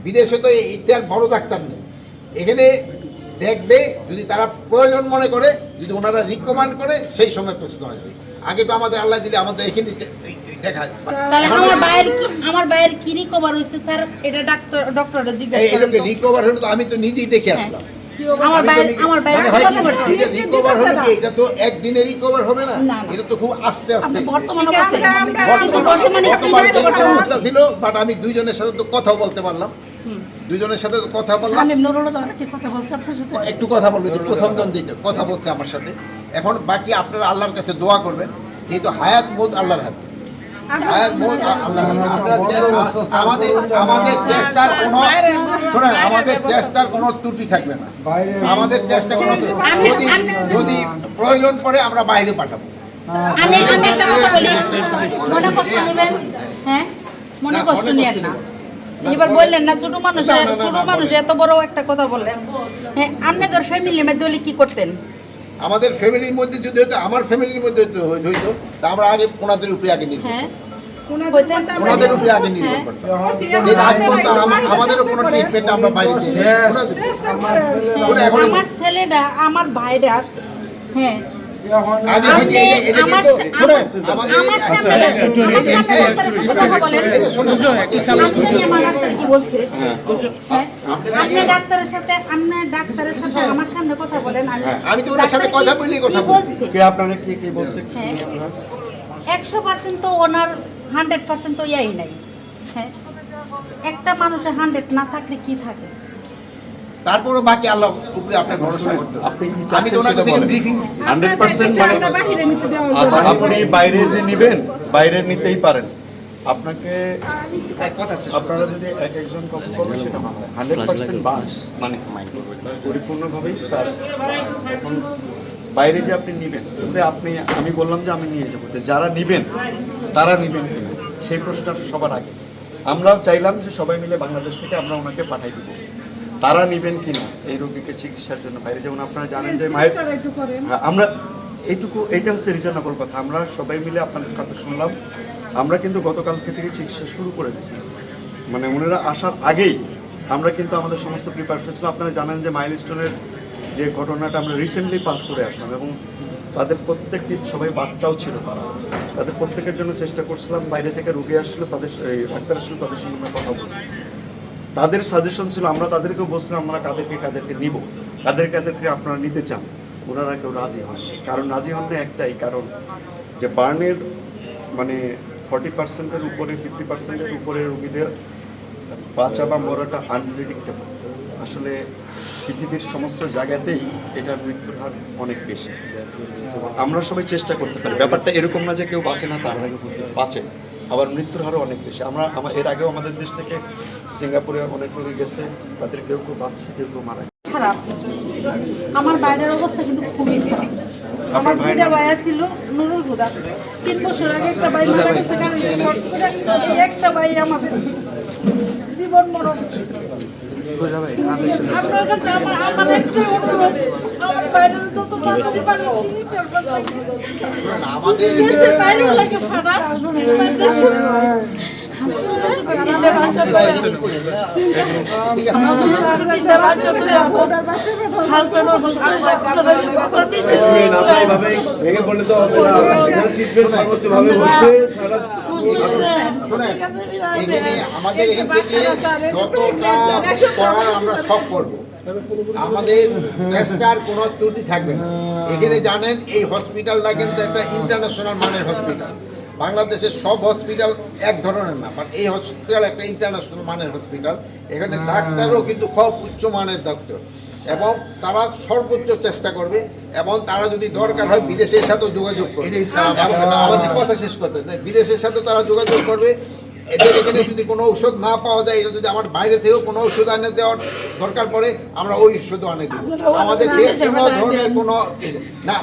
বিদেশে তো ইতিহাস বড় ডাক্তার নেই, এখানে দেখবে যদি তারা প্রয়োজন মনে করে, যদি ওনারা রিকমেন্ড করে সেই সময় প্রশ্ন আসবে। আগে তো আমাদের আল্লাহ দিলে আমাদের এখানে দেখা আমার ভাইয়ের কি রিকভার হয়েছে স্যার, এটা ডক্টরটা জিজ্ঞাসা করেন। এটাকে রিকভার হলো তো আমি তো নিজেই দেখে আসলাম। আমার ভাইয়ের রিকভার হলো কি, এটা তো একদিনে রিকভার হবে না, এটা তো খুব আস্তে আস্তে বর্তমানে অবস্থা ছিল। বাট আমি দুইজনের সাথে তো কথা বলতে পারলাম, দুজনের সাথে কথা বললাম, একটু কথা বললো যে প্রথম জন দিতে কথা বলছে আমার সাথে। এখন বাকি আপনারা আল্লাহর কাছে দোয়া করবেন, যেহেতু হায়াত মৌত আল্লাহর হাতে, হায়াত মৌত আল্লাহর হাতে। আমাদের চেষ্টার কোনো শোনেন, আমাদের চেষ্টার কোনো ত্রুটি থাকবে না, আমাদের চেষ্টা কোনো যদি প্রয়োজন পড়ে আমরা বাইরে পাঠাবো। আমি একটা কথা বলি, মনে কষ্ট নেবেন, হ্যাঁ মনে কষ্ট নেন না। এবার বললেন না ছোট মানুষ এত বড় একটা কথা বললেন। হ্যাঁ, আপনাদের ফ্যামিলির মধ্যে হলে কি করতেন? আমাদের ফ্যামিলির মধ্যে যদি হতো, আমার ফ্যামিলির মধ্যে হইতো, তা আমরা আগে ওনাদের উপরে আগে নির্ভর করতাম, ওনাদের উপরে আগে নির্ভর করতাম। আজ পর্যন্ত আমাদেরও কোনো ট্রিটমেন্ট আমরা বাইরে দিই। আমার ছেলেটা, আমার ভাইরা, হ্যাঁ ডাক্তারের সাথে আমার সামনে কথা বলেন, আমি তো ওনার সাথে কথা বলি, কথা বলছি। আপনারা কি বলছে? 100% তো ওনার 100% তো ইয়াই নাই। হ্যাঁ, একটা মানুষের 100 না থাকলে কি থাকে? তারপরে বাকি আল্লাহ উপরে আপনার ভরসা করতে। আপনি কি চাচ্ছেন সেটা বলেন। 100% মানে আচ্ছা, আপনি বাইরে যে নেবেন, বাইরে নিতেই পারেন। আপনাকে আপনারা যদি একজন কপি করবেন সেটা ভালো হয়। 100% বাস মানে পরিপূর্ণভাবেই তার। এখন বাইরে যে আপনি নেবেন, সে আমি বললাম যে আমি নিয়ে যাবো, যারা নেবেন তারা নেবেন কিনা সেই প্রশ্নটা সবার আগে। আমরাও চাইলাম যে সবাই মিলে বাংলাদেশ থেকে আমরা ওনাকে পাঠাই দেবো, তারা নেবেন কিনা এই রোগীকে চিকিৎসার জন্য বাইরে। যেমন আপনারা জানেন যে মায়ের, আমরা এইটা হচ্ছে রিজনেবল কথা। আমরা সবাই মিলে আপনাদের কথা শুনলাম। আমরা কিন্তু গতকালকে থেকে চিকিৎসা শুরু করে দিয়েছি, মানে ওনারা আসার আগেই আমরা কিন্তু আমাদের সমস্ত প্রিপারেশন ছিল। আপনারা জানেন যে মাইলস্টোনের যে ঘটনাটা আমরা রিসেন্টলি পার করে আসলাম, এবং তাদের প্রত্যেকটি সবাই বাচ্চাও ছিল, তাদের প্রত্যেকের জন্য চেষ্টা করছিলাম। বাইরে থেকে রোগী আসলো, তাদের ডাক্তার আসলো, তাদের সঙ্গে আমরা কথা বলছি। তাদের সাজেশন ছিল, আমরা তাদেরকেও বলছিলাম আমরা কাদেরকে নিব, কাদেরকে আপনারা নিতে চান। ওনারা কেউ রাজি হন। কারণ রাজি হন না একটাই কারণ, যে বার্নের মানে 40%-এর উপরে 50%-এর উপরে রোগীদের বাঁচা বা মরাটা আনপ্রেডিক্টেবল। আসলে পৃথিবীর সমস্ত জায়গাতেই এটার মৃত্যুর হার অনেক বেশি। আমরা সবাই চেষ্টা করতে পারি, ব্যাপারটা এরকম না যে কেউ বাঁচে না, তার বাঁচে, আবার মৃত্যুর হারও অনেক বেশি। এর আগেও আমাদের দেশ থেকে সিঙ্গাপুরে অনেক রোগী গেছে, তাদের কেউ বাঁচছে, কেউ মারা গেছে। খারাপ, আমার বাইরের অবস্থা কিন্তু খুবই খারাপ। আমার দুইটা ভাইয়া ছিল, নুরুল হুদা, 3 বছর আগে একটা ভাই মারা গেছে, একটা ভাই আমাদের জীবন মরণ। আপনার কাছে আমার একটা অনুরোধ, আমার বাইরে যত তাড়াতাড়ি পারি আমাদের বাইরে লাগে ফাটা ভেঙে পড়লে তো ট্রিটমেন্ট সর্বোচ্চভাবে হচ্ছে। আমাদের এখান থেকে যতটা করার আমরা সব করবো, আমাদের চেষ্টার কোনো ত্রুটি থাকবে না। এখানে জানেন এই হসপিটালটা কিন্তু একটা ইন্টারন্যাশনাল মানের হসপিটাল। বাংলাদেশের সব হসপিটাল এক ধরনের না, বাট এই হসপিটাল একটা ইন্টারন্যাশনাল মানের হসপিটাল। এখানে ডাক্তারও কিন্তু খুব উচ্চ মানের ডাক্তার, এবং তারা সর্বোচ্চ চেষ্টা করবে, এবং তারা যদি দরকার হয় বিদেশের সাথেও যোগাযোগ করবে। আমাদের কথা শেষ করতে, বিদেশের সাথে তারা যোগাযোগ করবে। এদের এখানে যদি কোনো ঔষধ না পাওয়া যায়, এটা যদি আমার বাইরে থেকেও কোনো ওষুধ আনে দেওয়ার দরকার পড়ে, আমরা ওই ওষুধও আনে দিব। আমাদের দেশ কোনো ধরনের কোনো না